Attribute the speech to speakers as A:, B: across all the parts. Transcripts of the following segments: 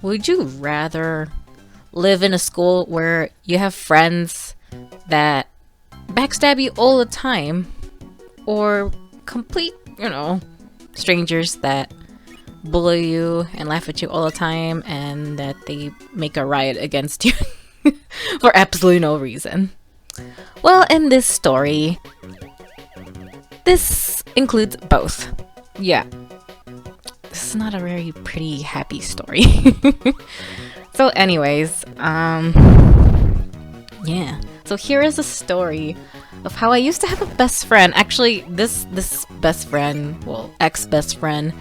A: Would you rather live in a school where you have friends that backstab you all the time, or complete, strangers that bully you and laugh at you all the time and that they make a riot against you for absolutely no reason? Well, in this story, this includes both. Yeah, this is not a very pretty, happy story. So anyways, yeah. So here is a story of how I used to have a best friend. Actually, this best friend, well, ex-best friend,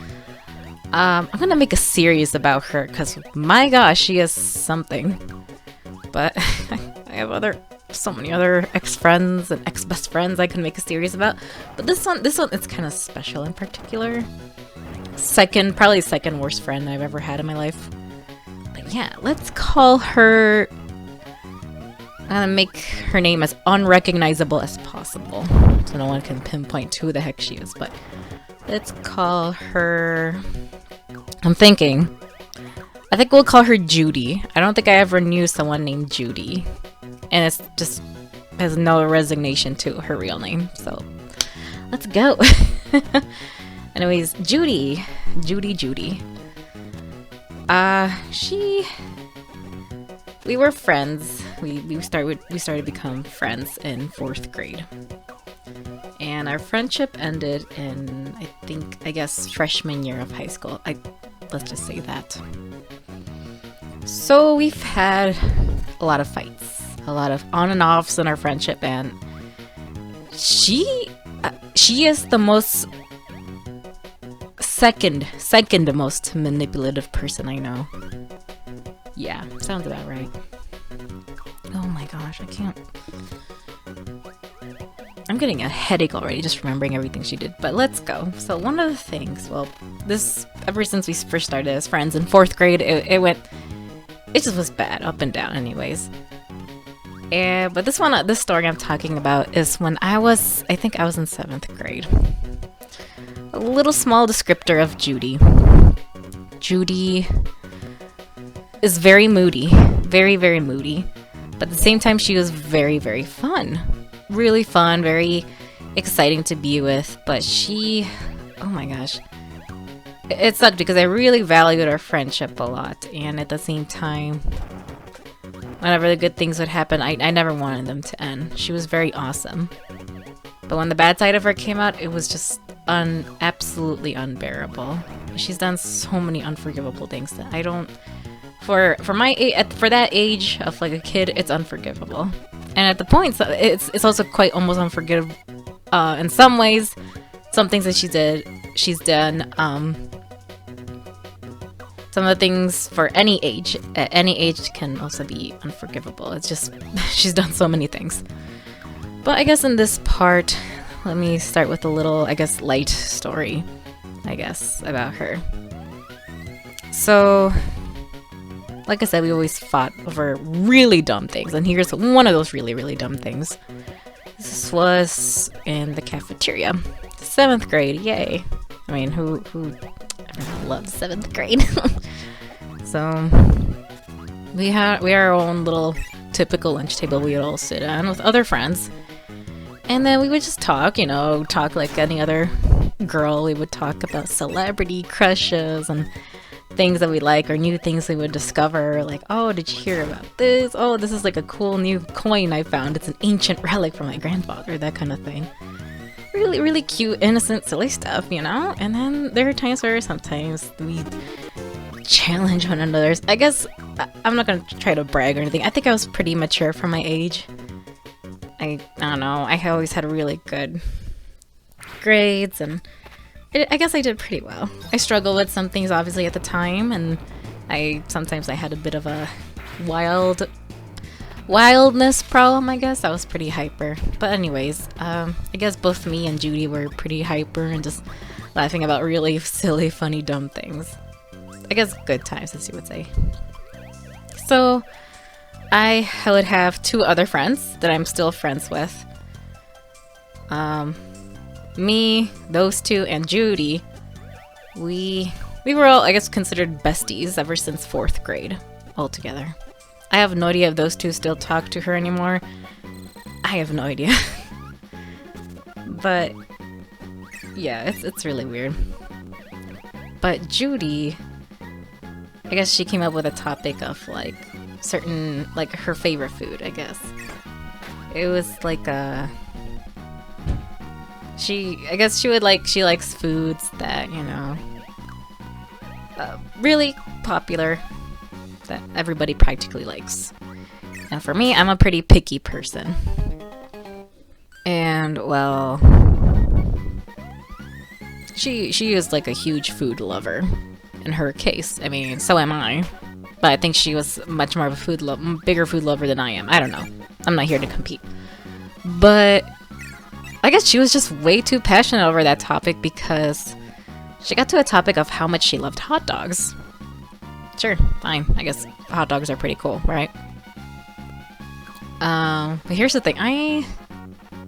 A: I'm gonna make a series about her because my gosh, she is something. But I have so many other ex-friends and ex-best friends I can make a series about. But this one is kind of special in particular. Probably second worst friend I've ever had in my life. But yeah, let's call her. I'm gonna make her name as unrecognizable as possible, so no one can pinpoint who the heck she is. But let's call her. I think we'll call her Judy. I don't think I ever knew someone named Judy, and it's just has no resignation to her real name. So let's go. Anyways, Judy. We were friends. We started to become friends in 4th grade. And our friendship ended in, I guess, freshman year of high school. Let's just say that. So we've had a lot of fights, a lot of on and offs in our friendship, and she is the most second most manipulative person I know. Yeah, sounds about right. Oh my gosh, I'm getting a headache already just remembering everything she did, but let's go. So one of the things, ever since we first started as friends in 4th grade, it just was bad, up and down anyways. But this story I'm talking about is when I think I was in 7th grade. A little small descriptor of Judy. Judy is very moody, very, very moody. But at the same time, she was very, very fun. Really fun, very exciting to be with. But oh my gosh. It sucked because I really valued our friendship a lot. And at the same time, whenever the good things would happen, I never wanted them to end. She was very awesome. But when the bad side of her came out, it was just absolutely unbearable. She's done so many unforgivable things that I don't. For that age of like a kid, it's unforgivable. And at the point, it's also quite almost unforgivable. In some ways, some things that she's done. Some of the things for any age, at any age, can also be unforgivable. It's just she's done so many things. But I guess in this part, let me start with a little, light story, about her. So, like I said, we always fought over really dumb things, and here's one of those really, really dumb things. This was in the cafeteria. 7th grade, yay. I mean, who everyone loves 7th grade. So, we had our own little typical lunch table we would all sit on with other friends. And then we would just talk like any other girl. We would talk about celebrity crushes and things that we like or new things we would discover. Like, oh, did you hear about this? Oh, this is like a cool new coin I found. It's an ancient relic from my grandfather, that kind of thing. Really, really cute, innocent, silly stuff, And then there are times where sometimes we challenge one another. I guess I'm not going to try to brag or anything. I think I was pretty mature for my age. I don't know, I always had really good grades, and I guess I did pretty well. I struggled with some things obviously at the time, and sometimes I had a bit of a wildness problem, I guess. I was pretty hyper. But anyways, I guess both me and Judy were pretty hyper and just laughing about really silly, funny, dumb things. I guess good times, as you would say. So I would have 2 other friends that I'm still friends with. Me, those 2, and Judy. We we were all, I guess, considered besties ever since 4th grade altogether. I have no idea if those two still talk to her anymore. I have no idea. But yeah, it's really weird. But Judy, I guess she came up with a topic of like certain, like her favorite food, I guess. It was like I guess she likes foods that, you know, really popular, that everybody practically likes. And for me, I'm a pretty picky person. And, well, she is like a huge food lover in her case. I mean, so am I. But I think she was much more of a bigger food lover than I am. I don't know. I'm not here to compete. But I guess she was just way too passionate over that topic because she got to a topic of how much she loved hot dogs. Sure, fine. I guess hot dogs are pretty cool, right? But here's the thing.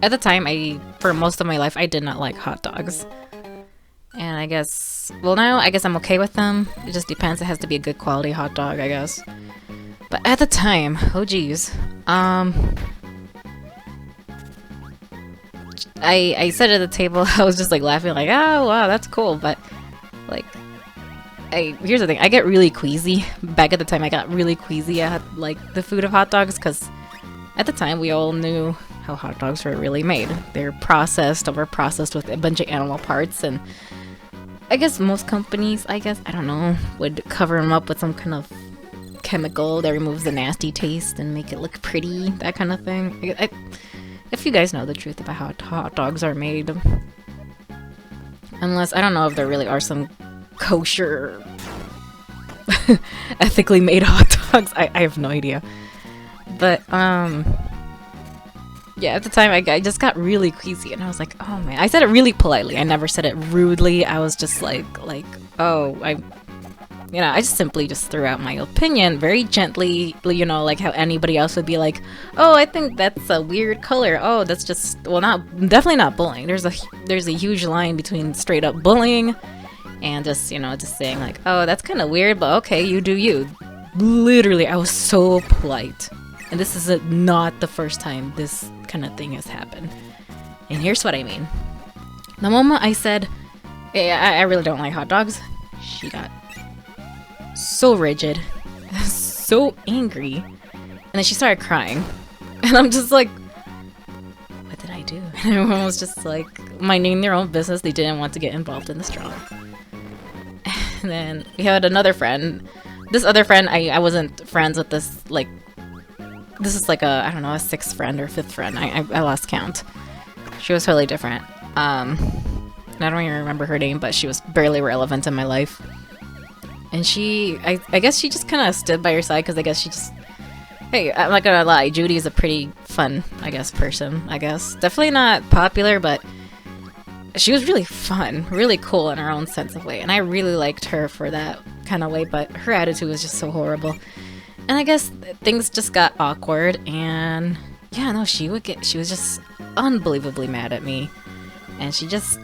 A: At the time, for most of my life, I did not like hot dogs. And I guess, well, now I guess I'm okay with them. It just depends. It has to be a good quality hot dog, I guess. But at the time, oh geez, I said at the table, I was just like laughing, like, oh wow, that's cool. But like, here's the thing, I get really queasy. Back at the time, I got really queasy at like the food of hot dogs because at the time we all knew how hot dogs were really made. They're over-processed with a bunch of animal parts, and I guess most companies, I don't know, would cover them up with some kind of chemical that removes the nasty taste and make it look pretty, that kind of thing. If you guys know the truth about how hot dogs are made, unless, I don't know if there really are some kosher, ethically made hot dogs, I have no idea. But, yeah, at the time, I just got really queasy, and I was like, oh man. I said it really politely. I never said it rudely. I was just like, oh, I just simply just threw out my opinion very gently, you know, like how anybody else would be like, oh, I think that's a weird color. Oh, that's just, well, definitely not bullying. There's a huge line between straight up bullying and just, you know, just saying like, oh, that's kind of weird, but okay, you do you. Literally, I was so polite. And this is not the first time this kind of thing has happened. And here's what I mean. The moment I said, hey, I really don't like hot dogs, she got so rigid, so angry, and then she started crying. And I'm just like, what did I do? And everyone was just like minding their own business. They didn't want to get involved in this drama. And then we had another friend. This other friend, I wasn't friends with this, like, this is like a, I don't know, a 6th friend or 5th friend. I lost count. She was totally different. And I don't even remember her name, but she was barely relevant in my life. And I guess she just kind of stood by her side because I guess she just, hey, I'm not gonna lie, Judy is a pretty fun, I guess, person, I guess. Definitely not popular, but she was really fun, really cool in her own sense of way. And I really liked her for that kind of way, but her attitude was just so horrible. And I guess things just got awkward, and yeah, no, she was just unbelievably mad at me. And she just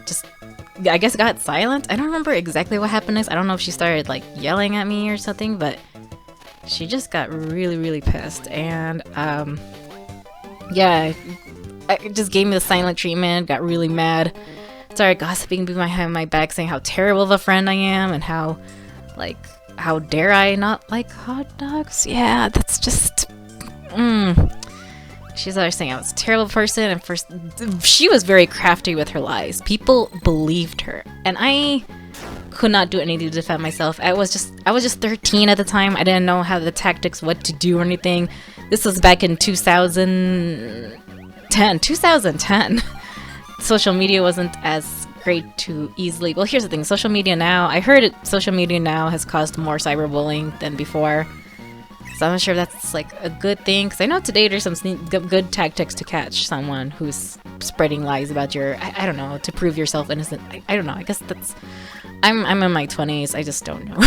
A: I guess got silent. I don't remember exactly what happened next. I don't know if she started like yelling at me or something, but she just got really, really pissed. And yeah, it just gave me the silent treatment, got really mad, started gossiping behind my back, saying how terrible of a friend I am and how dare I not like hot dogs? Yeah, that's just, She's always saying I was a terrible person, and first, she was very crafty with her lies. People believed her, and I could not do anything to defend myself. I was just 13 at the time. I didn't know how the tactics, what to do or anything. This was back in 2010. Social media wasn't as great to easily, well, here's the thing, social media now has caused more cyberbullying than before, so I'm not sure if that's like a good thing, because I know today there's some good tactics to catch someone who's spreading lies about I don't know, to prove yourself innocent. I don't know, I guess that's, I'm in my 20s, I just don't know.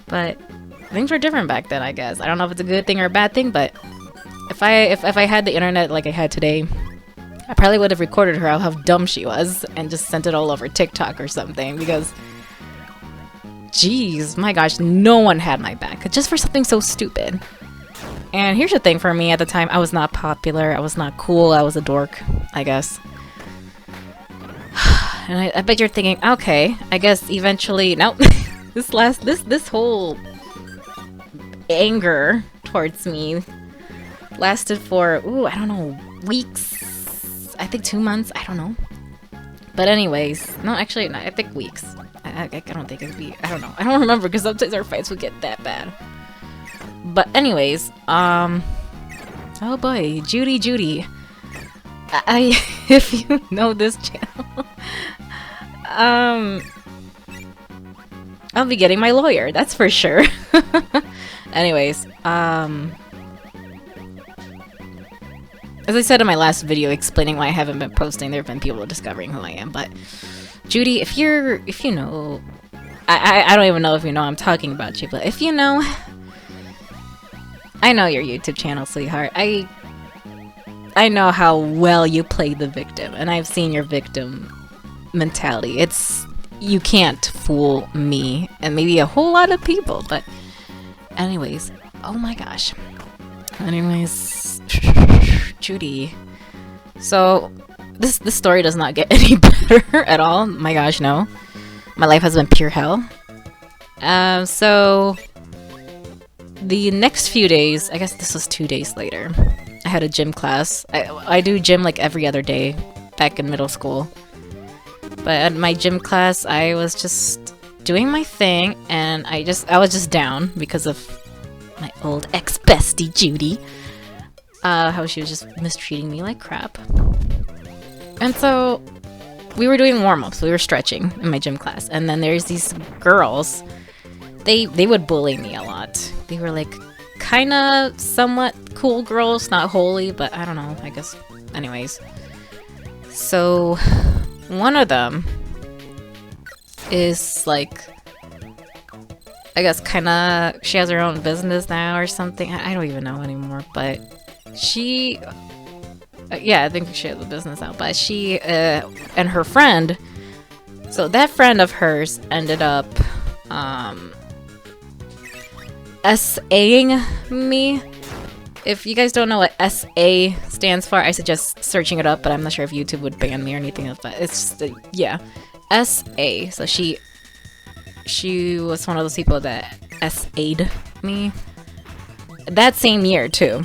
A: But things were different back then, I guess. I don't know if it's a good thing or a bad thing, but if I had the internet like I had today, I probably would have recorded her how dumb she was and just sent it all over TikTok or something, because Jeez, my gosh, no one had my back just for something so stupid. And here's the thing for me at the time, I was not popular, I was not cool, I was a dork, I guess. And I bet you're thinking, okay, I guess eventually, no, this whole anger towards me lasted for, ooh, I don't know, weeks, I think 2 months, I don't know. But anyways, no, actually, no, I think weeks. I don't think it'd be, I don't know, I don't remember because sometimes our fights would get that bad. But anyways, oh boy, Judy. If you know this channel, I'll be getting my lawyer, that's for sure. Anyways, as I said in my last video explaining why I haven't been posting, there have been people discovering who I am, but Judy, if you know, I don't even know if you know I'm talking about you, but if you know, I know your YouTube channel, sweetheart. I know how well you play the victim, and I've seen your victim mentality. You can't fool me, and maybe a whole lot of people, but anyways, oh my gosh. Anyways, Judy. So, this story does not get any better at all. My gosh, no. My life has been pure hell. So the next few days, I guess this was 2 days later, I had a gym class. I do gym like every other day back in middle school. But at my gym class, I was just doing my thing, and I was just down because of my old ex-bestie, Judy. How she was just mistreating me like crap. And so we were doing warm-ups, we were stretching in my gym class, and then there's these girls. They would bully me a lot. They were like kind of somewhat cool girls, not wholly, but I don't know, I guess. Anyways, so one of them is like, I guess kind of, she has her own business now or something. I don't even know anymore, but she, yeah, I think she has a business now, but she and her friend, so that friend of hers ended up SAing me. If you guys don't know what SA stands for, I suggest searching it up, but I'm not sure if YouTube would ban me or anything else, but it's just, yeah, SA. So she was one of those people that SA'd me that same year too.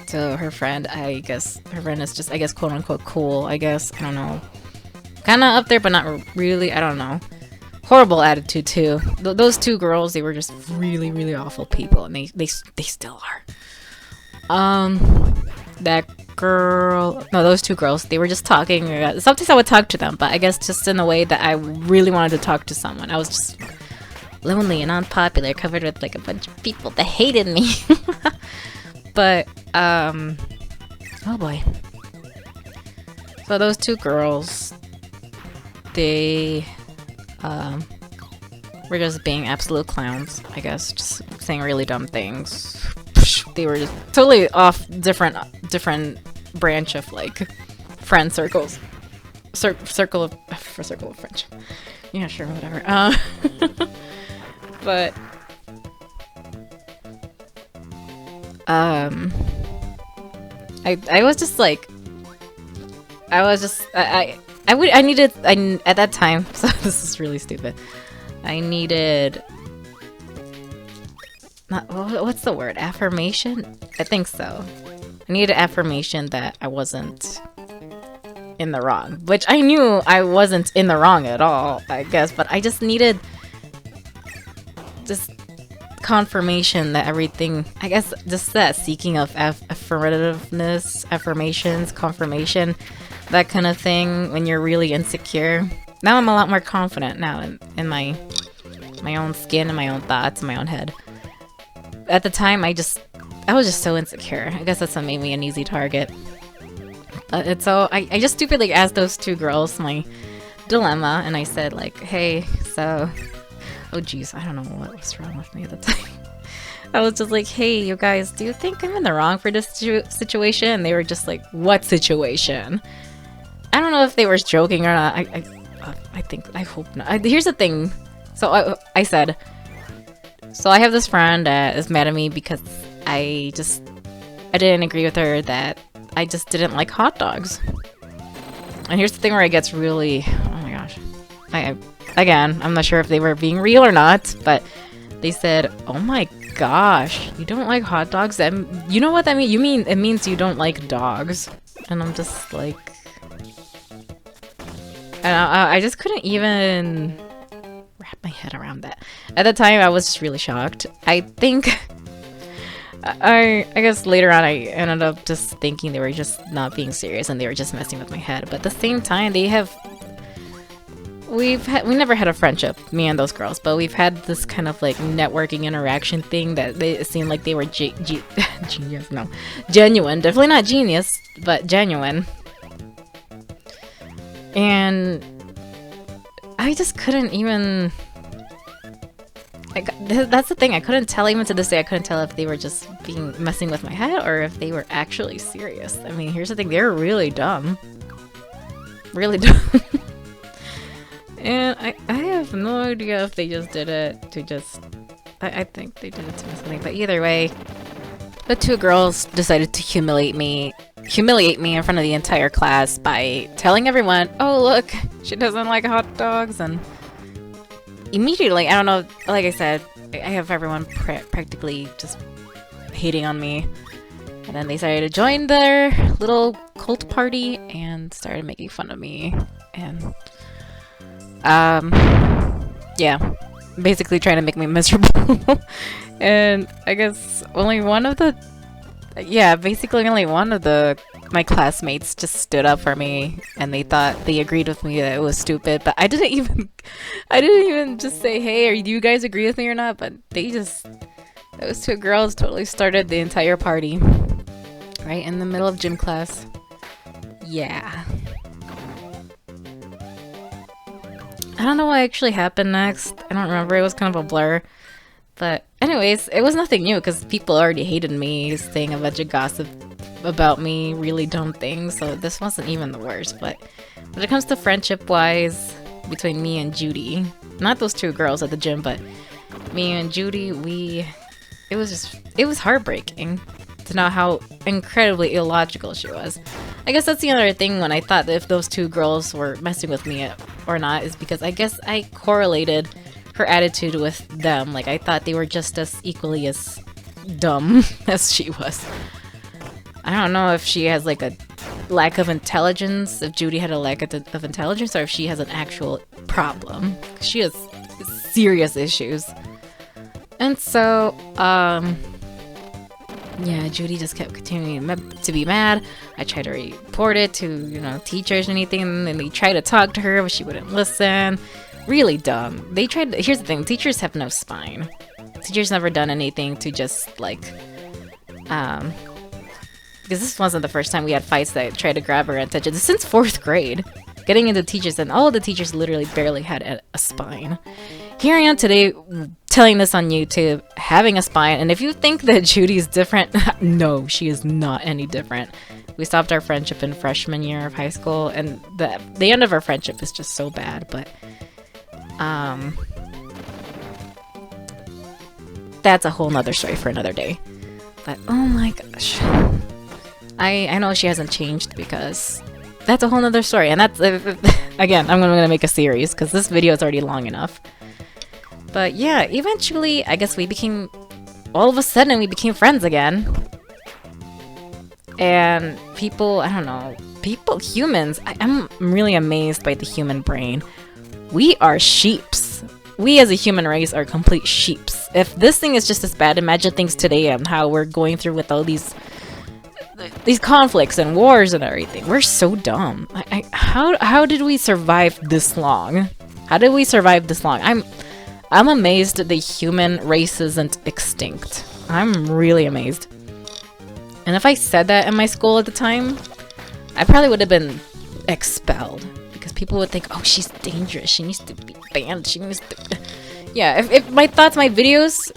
A: So her friend, I guess her friend is just, I guess, quote unquote cool, I guess, I don't know, kind of up there but not really, I don't know. Horrible attitude too. Those two girls, they were just really, really awful people, and they still are. That girl, no, those two girls, they were just talking. Sometimes I would talk to them, but I guess just in a way that I really wanted to talk to someone. I was just lonely and unpopular, covered with like a bunch of people that hated me. But oh boy. So those two girls, they were just being absolute clowns, I guess, just saying really dumb things. They were just totally off different branch of like friend circles. Circle of French. Yeah, sure, whatever. But I was just like, I needed at that time, so this is really stupid. I needed, what's the word? Affirmation? I think so. I needed affirmation that I wasn't in the wrong, which I knew I wasn't in the wrong at all, I guess, but I just needed just confirmation that everything, I guess, just that seeking of affirmativeness, affirmations, confirmation, that kind of thing when you're really insecure. Now I'm a lot more confident now in my own skin and my own thoughts and my own head. At the time, I was just so insecure. I guess that's what made me an easy target. And so I just stupidly asked those two girls my dilemma, and I said like, hey, so, oh geez, I don't know what was wrong with me at the time. I was just like, hey, you guys, do you think I'm in the wrong for this situation? And they were just like, what situation? I don't know if they were joking or not. I hope not. Here's the thing. So I said, so I have this friend that is mad at me because I didn't agree with her that I just didn't like hot dogs. And here's the thing where it gets really, oh my gosh. Again, I'm not sure if they were being real or not, but they said, oh my gosh, you don't like hot dogs? You know what that means? It means you don't like dogs. And I'm just like, and I just couldn't even wrap my head around that. At the time, I was just really shocked. I think, I guess later on, I ended up just thinking they were just not being serious and they were just messing with my head. But at the same time, we never had a friendship, me and those girls, but we've had this kind of like networking interaction thing that it seemed like they were genius. No, genuine. Definitely not genius, but genuine. And I just couldn't even. That's the thing. I couldn't tell, even to this day. I couldn't tell if they were just messing with my head or if they were actually serious. I mean, here's the thing. They're really dumb. Really dumb. And I have no idea if they just did it to just... I think they did it to me something. But either way, the two girls decided to humiliate me in front of the entire class by telling everyone, oh look, she doesn't like hot dogs. And immediately, I don't know, like I said, I have everyone practically just hating on me. And then they decided to join their little cult party and started making fun of me. And yeah, basically trying to make me miserable. And I guess only one of my classmates just stood up for me, and they agreed with me that it was stupid. But I didn't even just say, hey, do you guys agree with me or not? But those two girls totally started the entire party right in the middle of gym class. Yeah. I don't know what actually happened next. I don't remember. It was kind of a blur. But anyways, it was nothing new because people already hated me, saying a bunch of gossip about me, really dumb things. So this wasn't even the worst. But when it comes to friendship-wise, between me and Judy, not those two girls at the gym, but me and Judy, it was heartbreaking to know how incredibly illogical she was. I guess that's the other thing when I thought that if those two girls were messing with me or not, is because I guess I correlated her attitude with them. Like, I thought they were just as equally as dumb as she was. I don't know if she has like a lack of intelligence, if Judy had a lack of intelligence, or if she has an actual problem. She has serious issues. And so, yeah, Judy just kept continuing to be mad. I tried to report it to, teachers and anything, and then they tried to talk to her, but she wouldn't listen. Really dumb. Here's the thing, teachers have no spine. Teachers never done anything to just, like, because this wasn't the first time we had fights that tried to grab her attention. Since 4th grade, getting into teachers, and all the teachers literally barely had a spine. Here I am today telling this on YouTube, having a spine, and if you think that Judy's different, no, she is not any different. We stopped our friendship in freshman year of high school, and the end of our friendship is just so bad, but that's a whole nother story for another day. But oh my gosh, I know she hasn't changed, because that's a whole nother story, and that's again, I'm gonna make a series because this video is already long enough. But yeah, eventually, I guess all of a sudden we became friends again. And people, I don't know, humans, I'm really amazed by the human brain. We are sheeps. We as a human race are complete sheeps. If this thing is just as bad, imagine things today and how we're going through with all these conflicts and wars and everything. We're so dumb. How did we survive this long? How did we survive this long? I'm amazed that the human race isn't extinct. I'm really amazed. And if I said that in my school at the time, I probably would have been expelled. Because people would think, oh, she's dangerous. She needs to be banned. She needs to... Yeah, if my thoughts, my videos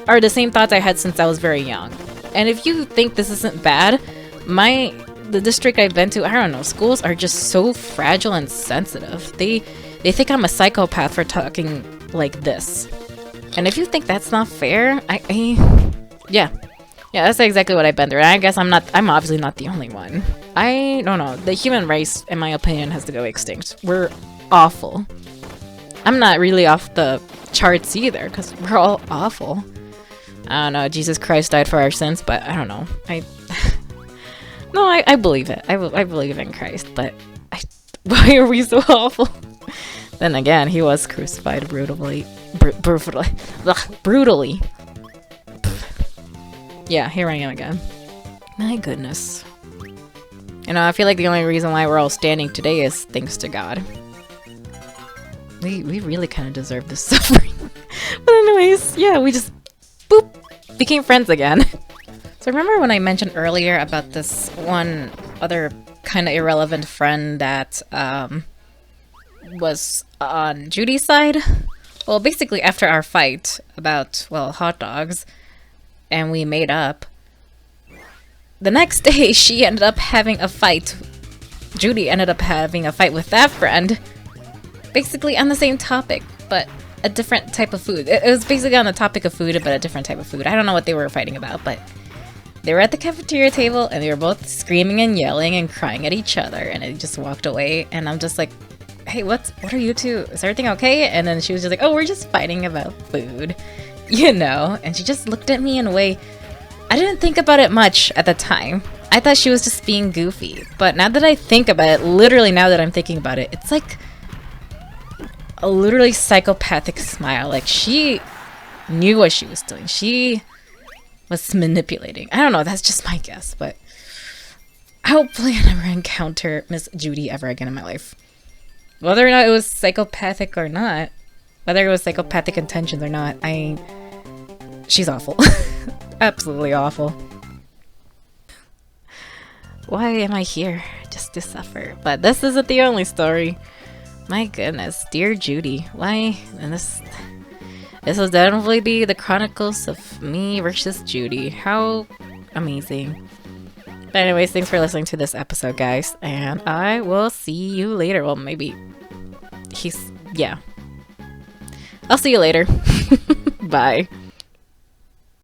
A: are the same thoughts I had since I was very young. And if you think this isn't bad, the district I've been to, I don't know, schools are just so fragile and sensitive. They think I'm a psychopath for talking like this. And if you think that's not fair, yeah. Yeah, that's exactly what I've been through. And I guess I'm obviously not the only one. I don't know. The human race, in my opinion, has to go extinct. We're awful. I'm not really off the charts either, because we're all awful. I don't know. Jesus Christ died for our sins, but I don't know. No, I believe it. I believe in Christ, but why are we so awful? Then again, he was crucified brutally. Brutally. Yeah, here I am again. My goodness. You know, I feel like the only reason why we're all standing today is thanks to God. We really kind of deserve this suffering. But anyways, yeah, we just, boop, became friends again. So remember when I mentioned earlier about this one other kind of irrelevant friend that was on Judy's side? Well, basically after our fight about, well, hot dogs, and we made up, the next day she ended up having a fight. Judy ended up having a fight with that friend, basically on the same topic, but a different type of food. It was basically on the topic of food, but a different type of food. I don't know what they were fighting about, but they were at the cafeteria table, and they were both screaming and yelling and crying at each other, and they just walked away, and I'm just like, hey, what are you two? Is everything okay? And then she was just like, oh, we're just fighting about food, you know? And she just looked at me in a way, I didn't think about it much at the time. I thought she was just being goofy. But now that I think about it, literally now that I'm thinking about it, it's like a literally psychopathic smile. Like, she knew what she was doing. She was manipulating. I don't know, that's just my guess, but hopefully I never encounter Miss Judy ever again in my life. Whether or not it was psychopathic or not, whether it was psychopathic intentions or not, she's awful. Absolutely awful. Why am I here? Just to suffer. But this isn't the only story. My goodness, dear Judy. Why? And this will definitely be the Chronicles of me versus Judy. How amazing. But anyways, thanks for listening to this episode, guys. And I will see you later. Well, maybe yeah. I'll see you later. Bye.